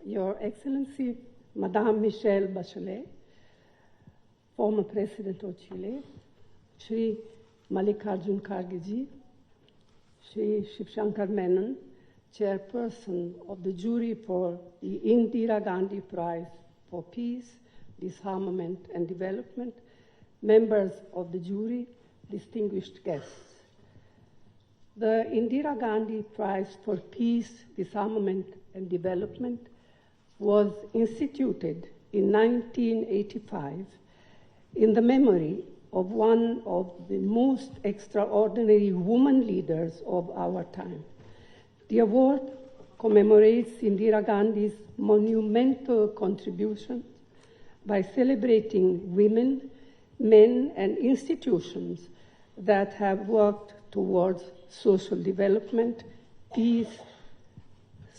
Your Excellency, Madame Michelle Bachelet, former President of Chile, Shri Mallikarjun Kharge, Shri Shivshankar Menon, Chairperson of the jury for the Indira Gandhi Prize for Peace, Disarmament and Development, members of the jury, distinguished guests. The Indira Gandhi Prize for Peace, Disarmament and Development was instituted in 1985 in the memory of one of the most extraordinary woman leaders of our time. The award commemorates Indira Gandhi's monumental contributions by celebrating women, men, and institutions that have worked towards social development, peace,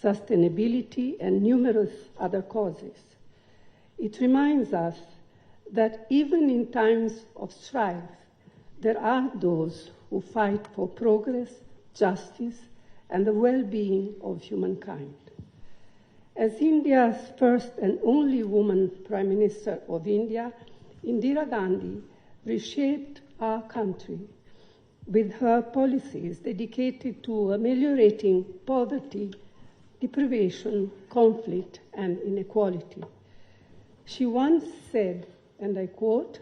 sustainability, and numerous other causes. It reminds us that even in times of strife, there are those who fight for progress, justice, and the well-being of humankind. As India's first and only woman Prime Minister of India, Indira Gandhi reshaped our country with her policies dedicated to ameliorating poverty, deprivation, conflict, and inequality. She once said, and I quote,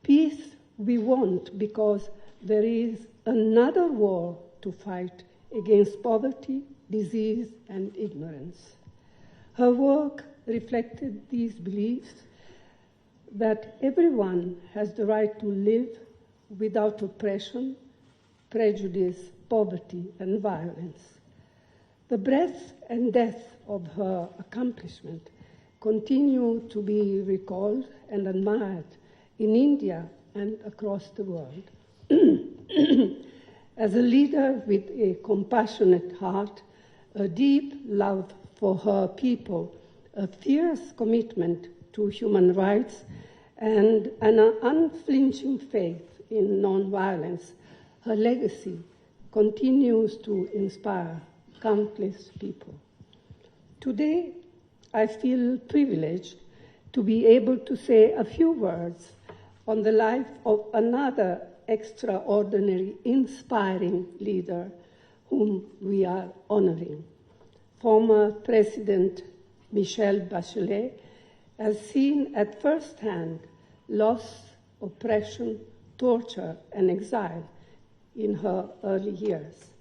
"Peace we want because there is another war to fight against poverty, disease, and ignorance." Her work reflected these beliefs that everyone has the right to live without oppression, prejudice, poverty, and violence. The breadth and depth of her accomplishment continue to be recalled and admired in India and across the world. As a leader with a compassionate heart, a deep love for her people, a fierce commitment to human rights, and an unflinching faith in nonviolence, her legacy continues to inspire countless people. Today, I feel privileged to be able to say a few words on the life of another extraordinary, inspiring leader whom we are honoring. Former President Michelle Bachelet has seen at first hand loss, oppression, torture, and exile in her early years.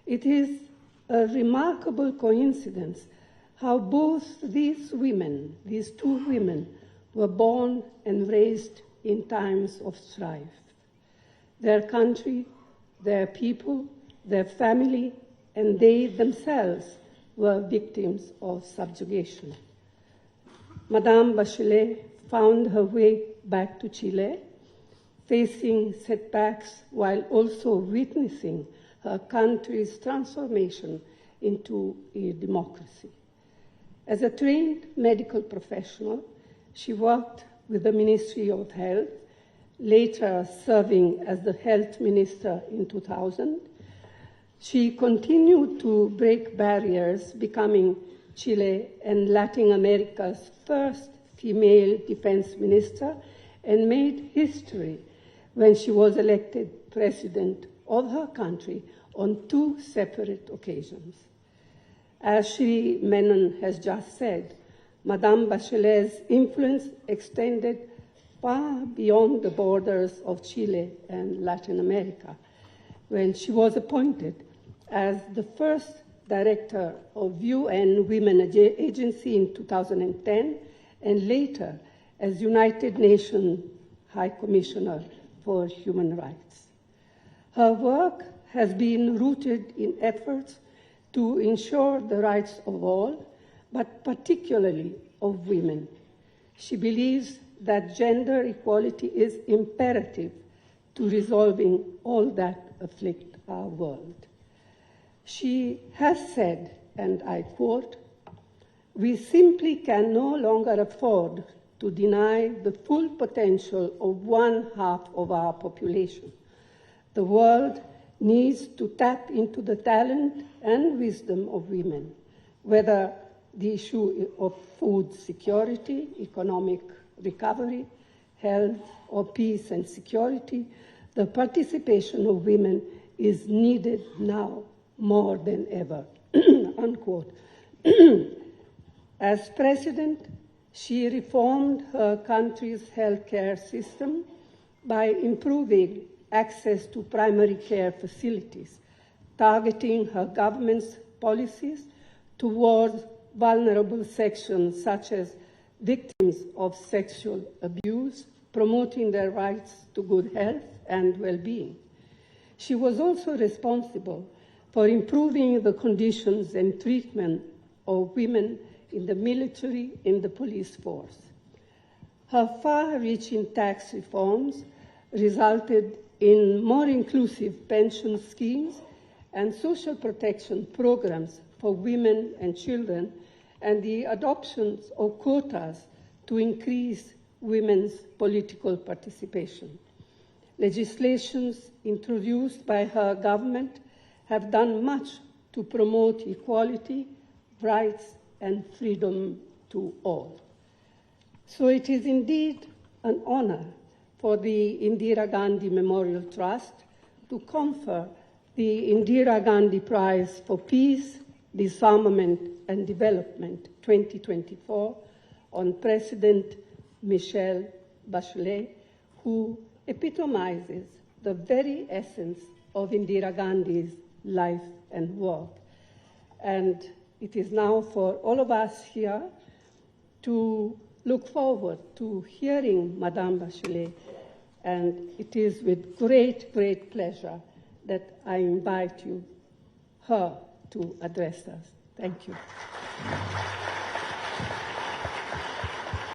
It is a remarkable coincidence how both these two women, were born and raised in times of strife. Their country, their people, their family, and they themselves were victims of subjugation. Madame Bachelet found her way back to Chile, facing setbacks while also witnessing her country's transformation into a democracy. As a trained medical professional, she worked with the Ministry of Health, later serving as the health minister in 2000. She continued to break barriers, becoming Chile and Latin America's first female defense minister, and made history when she was elected president of her country on 2 separate occasions. As Shri Menon has just said, Madame Bachelet's influence extended far beyond the borders of Chile and Latin America, when she was appointed as the first director of UN Women Agency in 2010, and later as United Nations High Commissioner for Human Rights. Her work has been rooted in efforts to ensure the rights of all, but particularly of women. She believes that gender equality is imperative to resolving all that afflict our world. She has said, and I quote, "We simply can no longer afford to deny the full potential of 1/2 of our population. The world needs to tap into the talent and wisdom of women, whether the issue of food security, economic recovery, health, or peace and security, the participation of women is needed now more than ever, unquote. As president, she reformed her country's healthcare system by improving access to primary care facilities, targeting her government's policies towards vulnerable sections such as victims of sexual abuse, promoting their rights to good health and well-being. She was also responsible for improving the conditions and treatment of women in the military and the police force. Her far-reaching tax reforms resulted in more inclusive pension schemes and social protection programs for women and children, and the adoption of quotas to increase women's political participation. Legislations introduced by her government have done much to promote equality, rights, and freedom to all. So it is indeed an honor for the Indira Gandhi Memorial Trust to confer the Indira Gandhi Prize for Peace, Disarmament and Development 2024 on President Michelle Bachelet, who epitomizes the very essence of Indira Gandhi's life and work. And it is now for all of us here to look forward to hearing Madame Bachelet, and it is with great, great pleasure that I invite her to address us. Thank you.